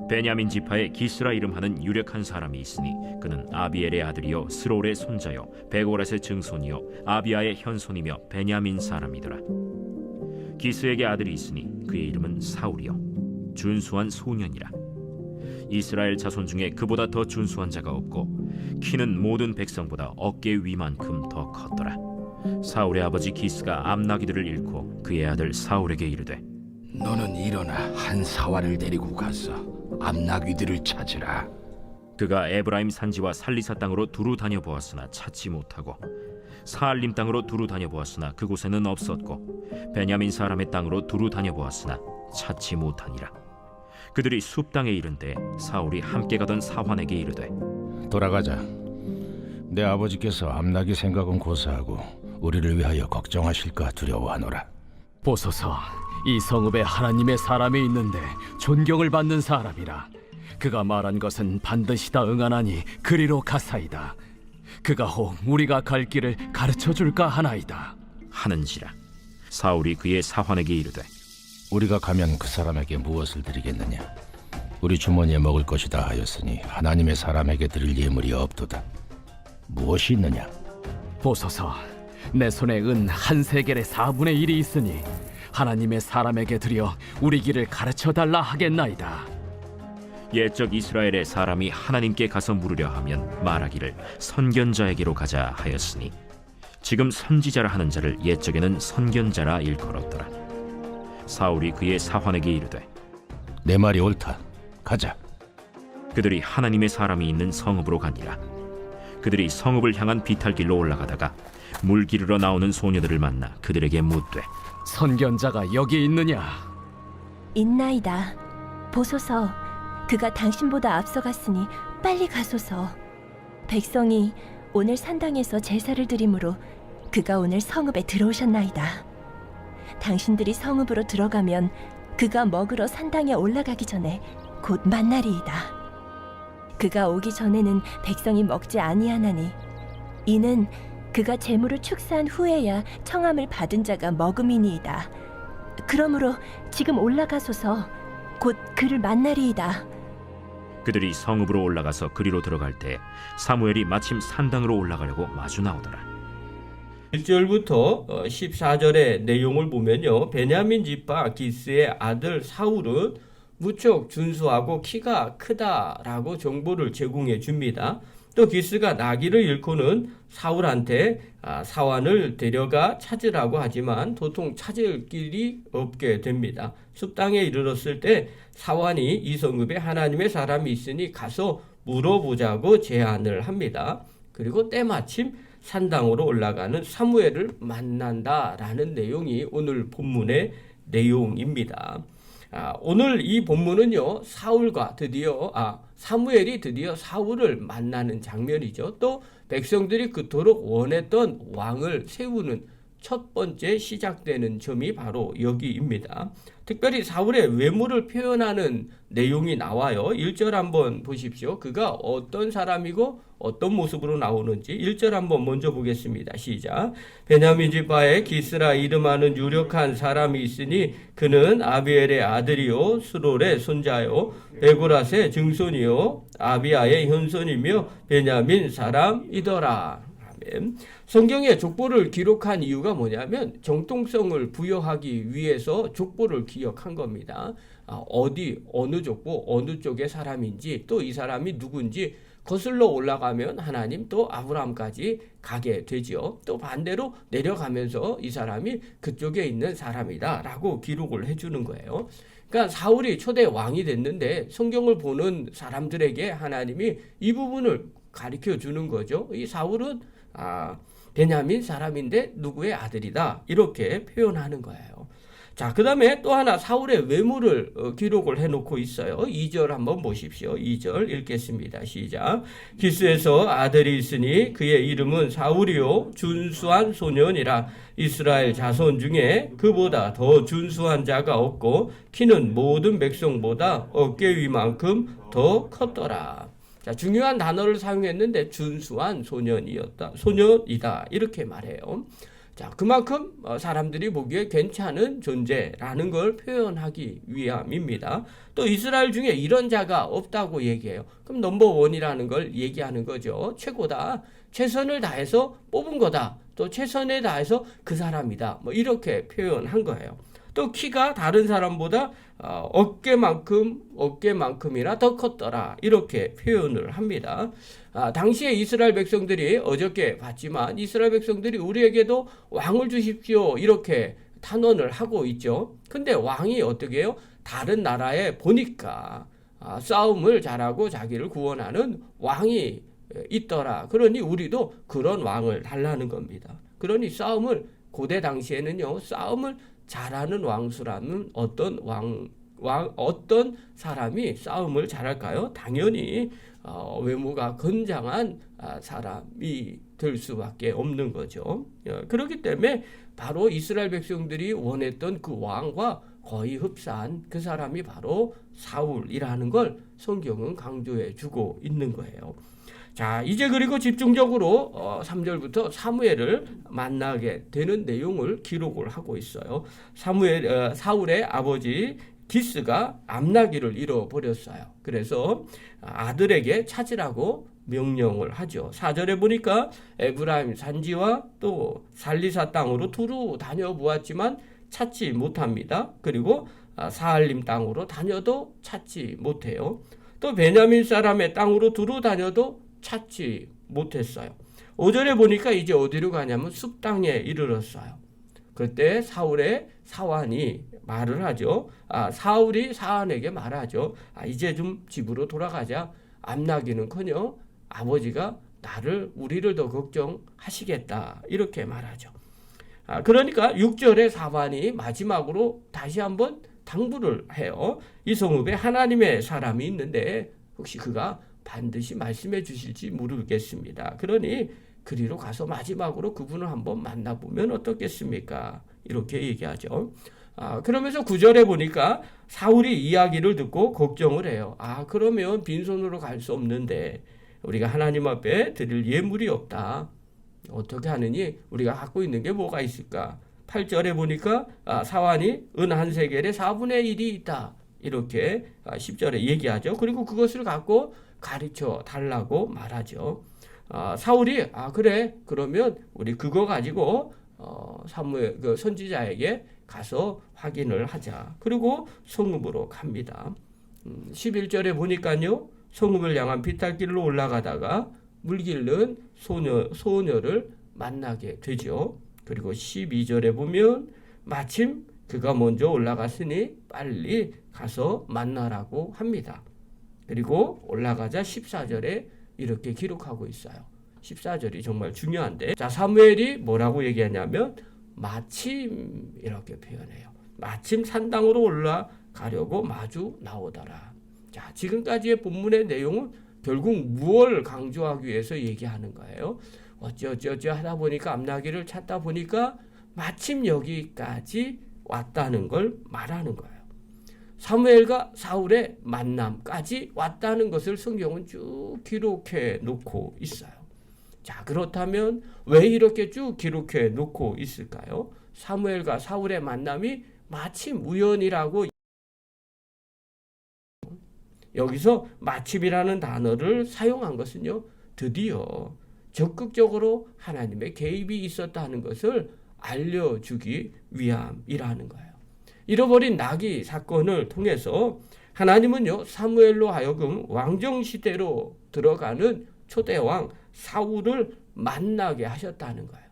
베냐민 지파에 기스라 이름하는 유력한 사람이 있으니 그는 아비엘의 아들이요 스롤의 손자요 베고랏의 증손이요 아비아의 현손이며 베냐민 사람이더라. 기스에게 아들이 있으니 그의 이름은 사울이요 준수한 소년이라. 이스라엘 자손 중에 그보다 더 준수한 자가 없고 키는 모든 백성보다 어깨 위만큼 더 컸더라. 사울의 아버지 기스가 암나기들을 잃고 그의 아들 사울에게 이르되, 너는 일어나 한 사활을 데리고 가서 암나귀들을 찾으라. 그가 에브라임 산지와 살리사 땅으로 두루 다녀보았으나 찾지 못하고 사알림 땅으로 두루 다녀보았으나 그곳에는 없었고 베냐민 사람의 땅으로 두루 다녀보았으나 찾지 못하니라. 그들이 숲 땅에 이른데 사울이 함께 가던 사환에게 이르되, 돌아가자. 내 아버지께서 암나기 생각은 고사하고 우리를 위하여 걱정하실까 두려워하노라. 보소서, 이 성읍에 하나님의 사람이 있는데 존경을 받는 사람이라. 그가 말한 것은 반드시 다 응하나니 그리로 가사이다. 그가 혹 우리가 갈 길을 가르쳐 줄까 하나이다 하는지라. 사울이 그의 사환에게 이르되, 우리가 가면 그 사람에게 무엇을 드리겠느냐? 우리 주머니에 먹을 것이다 하였으니 하나님의 사람에게 드릴 예물이 없도다. 무엇이 있느냐? 보소서, 내 손에 은 한 세겔의 4분의 1이 있으니 하나님의 사람에게 드려 우리 길을 가르쳐 달라 하겠나이다. 옛적 이스라엘의 사람이 하나님께 가서 물으려 하면 말하기를 선견자에게로 가자 하였으니 지금 선지자라 하는 자를 옛적에는 선견자라 일컬었더라. 사울이 그의 사환에게 이르되, 내 말이 옳다. 가자. 그들이 하나님의 사람이 있는 성읍으로 가니라. 그들이 성읍을 향한 비탈길로 올라가다가 물 기르러 나오는 소녀들을 만나 그들에게 묻되, 선견자가 여기 있느냐? 있나이다. 보소서, 그가 당신보다 앞서갔으니 빨리 가소서. 백성이 오늘 산당에서 제사를 드리므로 그가 오늘 성읍에 들어오셨나이다. 당신들이 성읍으로 들어가면 그가 먹으러 산당에 올라가기 전에 곧 만나리이다. 그가 오기 전에는 백성이 먹지 아니하나니 이는 그가 재물을 축사한 후에야 청함을 받은 자가 먹음이니이다. 그러므로 지금 올라가소서. 곧 그를 만나리이다. 그들이 성읍으로 올라가서 그리로 들어갈 때 사무엘이 마침 산당으로 올라가려고 마주 나오더라. 1절부터 14절의 내용을 보면요, 베냐민 지파 기스의 아들 사울은 무척 준수하고 키가 크다라고 정보를 제공해 줍니다. 또 기스가 나귀를 잃고는 사울한테 사환을 데려가 찾으라고 하지만 도통 찾을 길이 없게 됩니다. 숲땅에 이르렀을 때 사환이 이 성읍에 하나님의 사람이 있으니 가서 물어보자고 제안을 합니다. 그리고 때마침 산당으로 올라가는 사무엘을 만난다라는 내용이 오늘 본문의 내용입니다. 오늘 이 본문은요, 사무엘이 드디어 사울을 만나는 장면이죠. 또 백성들이 그토록 원했던 왕을 세우는 첫 번째 시작되는 점이 바로 여기입니다. 특별히 사울의 외모를 표현하는 내용이 나와요. 1절 한번 보십시오. 그가 어떤 사람이고 어떤 모습으로 나오는지 1절 한번 먼저 보겠습니다. 시작. 베냐민 지파에 기스라 이름하는 유력한 사람이 있으니 그는 아비엘의 아들이요 스롤의 손자요 베고랏의 증손이요 아비아의 현손이며 베냐민 사람이더라. 아멘. 성경에 족보를 기록한 이유가 뭐냐면 정통성을 부여하기 위해서 족보를 기억한 겁니다. 어느 족보, 어느 쪽의 사람인지 또 이 사람이 누군지 거슬러 올라가면 하나님 또 아브라함까지 가게 되죠. 또 반대로 내려가면서 이 사람이 그쪽에 있는 사람이다 라고 기록을 해주는 거예요. 그러니까 사울이 초대 왕이 됐는데 성경을 보는 사람들에게 하나님이 이 부분을 가르쳐 주는 거죠. 이 사울은 베냐민 사람인데 누구의 아들이다 이렇게 표현하는 거예요. 자, 그 다음에 또 하나 사울의 외모를 기록을 해놓고 있어요. 2절 한번 보십시오. 2절 읽겠습니다. 시작. 기스에서 아들이 있으니 그의 이름은 사울이요 준수한 소년이라. 이스라엘 자손 중에 그보다 더 준수한 자가 없고 키는 모든 백성보다 어깨 위만큼 더 컸더라. 자, 중요한 단어를 사용했는데 준수한 소년이다 이렇게 말해요. 자, 그만큼 사람들이 보기에 괜찮은 존재라는 걸 표현하기 위함입니다. 또 이스라엘 중에 이런 자가 없다고 얘기해요. 그럼 넘버원이라는 걸 얘기하는 거죠. 최고다. 최선을 다해서 뽑은 거다. 또 최선을 다해서 그 사람이다. 뭐 이렇게 표현한 거예요. 또 키가 다른 사람보다 어깨만큼이나 더 컸더라. 이렇게 표현을 합니다. 당시에 이스라엘 백성들이 어저께 봤지만 이스라엘 백성들이 우리에게도 왕을 주십시오. 이렇게 탄원을 하고 있죠. 근데 왕이 어떻게 해요? 다른 나라에 보니까 싸움을 잘하고 자기를 구원하는 왕이 있더라. 그러니 우리도 그런 왕을 달라는 겁니다. 그러니 고대 당시에는요, 싸움을 잘하는 왕수라는 어떤 사람이 싸움을 잘할까요? 당연히 외모가 건장한 사람이 될 수밖에 없는 거죠. 그렇기 때문에 바로 이스라엘 백성들이 원했던 그 왕과 거의 흡사한 그 사람이 바로 사울이라는 걸 성경은 강조해 주고 있는 거예요. 자, 이제 그리고 집중적으로 3절부터 사무엘을 만나게 되는 내용을 기록을 하고 있어요. 사울의 아버지 기스가 암나기를 잃어버렸어요. 그래서 아들에게 찾으라고 명령을 하죠. 4절에 보니까 에브라임 산지와 또 살리사 땅으로 두루 다녀보았지만 찾지 못합니다. 그리고 사알림 땅으로 다녀도 찾지 못해요. 또 베냐민 사람의 땅으로 두루 다녀도 찾지 못했어요. 5절에 보니까 이제 어디로 가냐면 숲 땅에 이르렀어요. 그때 사울의 사환이 말을 하죠. 사울이 사환에게 말하죠. 이제 좀 집으로 돌아가자. 암나기는커녕 아버지가 우리를 더 걱정하시겠다. 이렇게 말하죠. 그러니까 6절에 사환이 마지막으로 다시 한번 당부를 해요. 이 성읍에 하나님의 사람이 있는데 혹시 그가 반드시 말씀해 주실지 모르겠습니다. 그러니 그리로 가서 마지막으로 그분을 한번 만나보면 어떻겠습니까? 이렇게 얘기하죠. 그러면서 9절에 보니까 사울이 이야기를 듣고 걱정을 해요. 그러면 빈손으로 갈 수 없는데 우리가 하나님 앞에 드릴 예물이 없다. 어떻게 하느니 우리가 갖고 있는 게 뭐가 있을까? 8절에 보니까 사환이 은 한 세겔에 4분의 1이 있다. 이렇게 10절에 얘기하죠. 그리고 그것을 갖고 가르쳐 달라고 말하죠. 사울이 그래 그러면 우리 그거 가지고 사무엘 그 선지자에게 가서 확인을 하자. 그리고 성읍으로 갑니다. 11절에 보니까요. 성읍을 향한 비탈길로 올라가다가 물길른 소녀를 만나게 되죠. 그리고 12절에 보면 마침 그가 먼저 올라갔으니 빨리 가서 만나라고 합니다. 그리고 올라가자 14절에 이렇게 기록하고 있어요. 14절이 정말 중요한데, 자, 사무엘이 뭐라고 얘기하냐면 마침 이렇게 표현해요. 마침 산당으로 올라가려고 마주 나오더라. 자, 지금까지의 본문의 내용은 결국 무엇을 강조하기 위해서 얘기하는 거예요? 어쩌 하다 보니까 암나기를 찾다 보니까 마침 여기까지 왔다는 걸 말하는 거예요. 사무엘과 사울의 만남까지 왔다는 것을 성경은 쭉 기록해 놓고 있어요. 자, 그렇다면 왜 이렇게 쭉 기록해 놓고 있을까요? 사무엘과 사울의 만남이 마침 우연이라고, 여기서 마침이라는 단어를 사용한 것은요, 드디어 적극적으로 하나님의 개입이 있었다는 것을 알려주기 위함이라는 거예요. 잃어버린 나귀 사건을 통해서 하나님은요, 사무엘로 하여금 왕정시대로 들어가는 초대왕 사울을 만나게 하셨다는 거예요.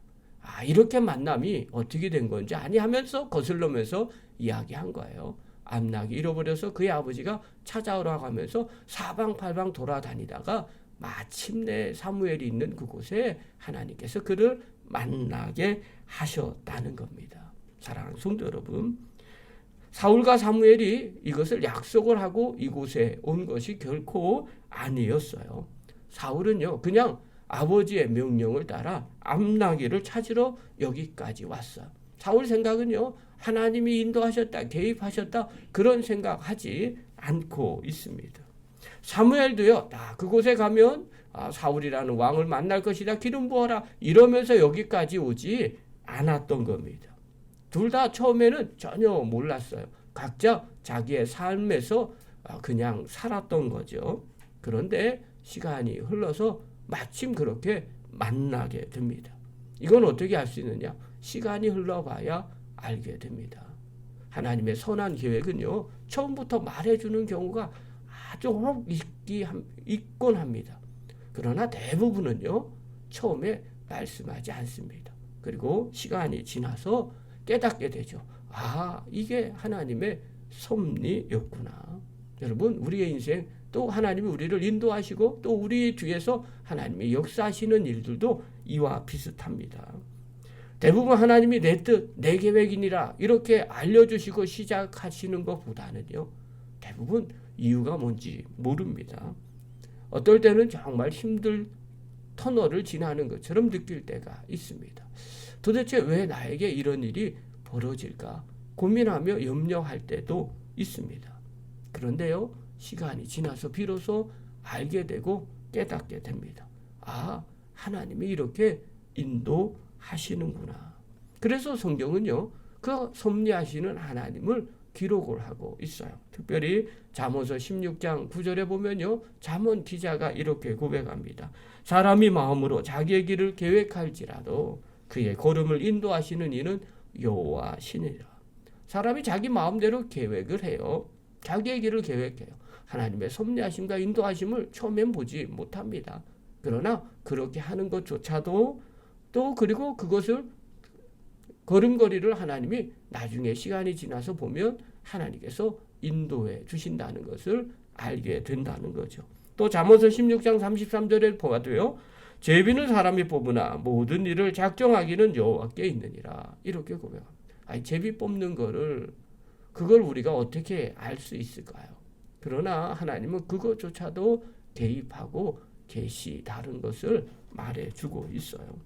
이렇게 만남이 어떻게 된 건지 아니하면서 거슬러면서 이야기한 거예요. 암나귀 잃어버려서 그의 아버지가 찾아오라고 하면서 사방팔방 돌아다니다가 마침내 사무엘이 있는 그곳에 하나님께서 그를 만나게 하셨다는 겁니다. 사랑하는 성도 여러분, 사울과 사무엘이 이것을 약속을 하고 이곳에 온 것이 결코 아니었어요. 사울은요, 그냥 아버지의 명령을 따라 암나귀를 찾으러 여기까지 왔어요. 사울 생각은요, 하나님이 인도하셨다, 개입하셨다, 그런 생각하지 않고 있습니다. 사무엘도요, 그곳에 가면 사울이라는 왕을 만날 것이다, 기름 부어라, 이러면서 여기까지 오지, 않았던 겁니다. 둘 다 처음에는 전혀 몰랐어요. 각자 자기의 삶에서 그냥 살았던 거죠. 그런데 시간이 흘러서 마침 그렇게 만나게 됩니다. 이건 어떻게 알 수 있느냐? 시간이 흘러봐야 알게 됩니다. 하나님의 선한 계획은요, 처음부터 말해주는 경우가 아주 혹 있곤 합니다. 그러나 대부분은요, 처음에 말씀하지 않습니다. 그리고 시간이 지나서 깨닫게 되죠. 아, 이게 하나님의 섭리였구나. 여러분, 우리의 인생 또 하나님이 우리를 인도하시고 또 우리 뒤에서 하나님이 역사하시는 일들도 이와 비슷합니다. 대부분 하나님이 내 뜻, 내 계획이니라 이렇게 알려주시고 시작하시는 것보다는요, 대부분 이유가 뭔지 모릅니다. 어떨 때는 정말 힘들 터널을 지나는 것처럼 느낄 때가 있습니다. 도대체 왜 나에게 이런 일이 벌어질까 고민하며 염려할 때도 있습니다. 그런데요, 시간이 지나서 비로소 알게 되고 깨닫게 됩니다. 아, 하나님이 이렇게 인도하시는구나. 그래서 성경은요, 그 섭리하시는 하나님을 기록을 하고 있어요. 특별히 잠언서 16장 9절에 보면요, 잠언 기자가 이렇게 고백합니다. 사람이 마음으로 자기의 길을 계획할지라도 그의 걸음을 인도하시는 이는 여호와시니라. 사람이 자기 마음대로 계획을 해요. 자기의 길을 계획해요. 하나님의 섭리하심과 인도하심을 처음엔 보지 못합니다. 그러나 그렇게 하는 것조차도 또 그리고 그것을 걸음걸이를 하나님이 나중에 시간이 지나서 보면 하나님께서 인도해 주신다는 것을 알게 된다는 거죠. 또 잠언서 16장 33절에 보아도요. 제비는 사람이 뽑으나 모든 일을 작정하기는 여호와께 있느니라. 이렇게 고백합니다. 아니, 제비 뽑는 거를 그걸 우리가 어떻게 알 수 있을까요? 그러나 하나님은 그것조차도 개입하고 계시 다른 것을 말해주고 있어요.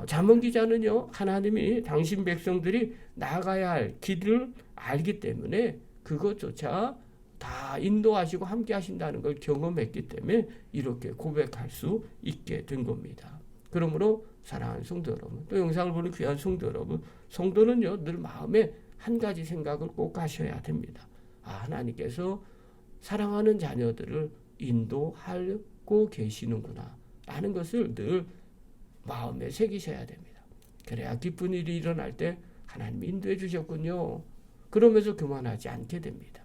잠언 기자는요, 하나님이 당신 백성들이 나가야 할 길을 알기 때문에 그것조차 다 인도하시고 함께 하신다는 걸 경험했기 때문에 이렇게 고백할 수 있게 된 겁니다. 그러므로 사랑하는 성도 여러분, 또 영상을 보는 귀한 성도 여러분, 성도는요, 늘 마음에 한 가지 생각을 꼭 하셔야 됩니다. 아, 하나님께서 사랑하는 자녀들을 인도하고 계시는구나 라는 것을 늘 마음에 새기셔야 됩니다. 그래야 기쁜 일이 일어날 때 하나님이 인도해 주셨군요. 그러면서 교만하지 않게 됩니다.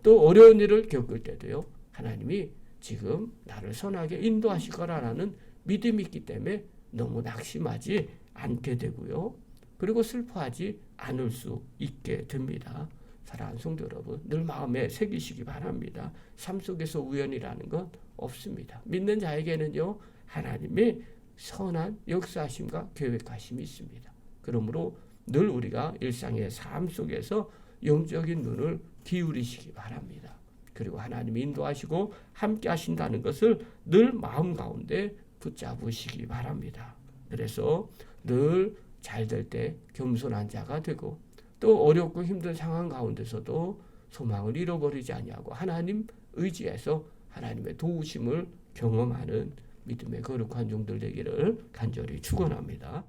또 어려운 일을 겪을 때도요, 하나님이 지금 나를 선하게 인도하실 거라는 믿음이 있기 때문에 너무 낙심하지 않게 되고요. 그리고 슬퍼하지 않을 수 있게 됩니다. 사랑하는 성도 여러분, 늘 마음에 새기시기 바랍니다. 삶 속에서 우연이라는 건 없습니다. 믿는 자에게는요, 하나님의 선한 역사하심과 계획하심이 있습니다. 그러므로 늘 우리가 일상의 삶 속에서 영적인 눈을 기울이시기 바랍니다. 그리고 하나님이 인도하시고 함께 하신다는 것을 늘 마음 가운데 붙잡으시기 바랍니다. 그래서 늘 잘 될 때 겸손한 자가 되고 또 어렵고 힘든 상황 가운데서도 소망을 잃어버리지 아니하고 하나님 의지해서 하나님의 도우심을 경험하는 믿음의 거룩한 종들 되기를 간절히 축원합니다.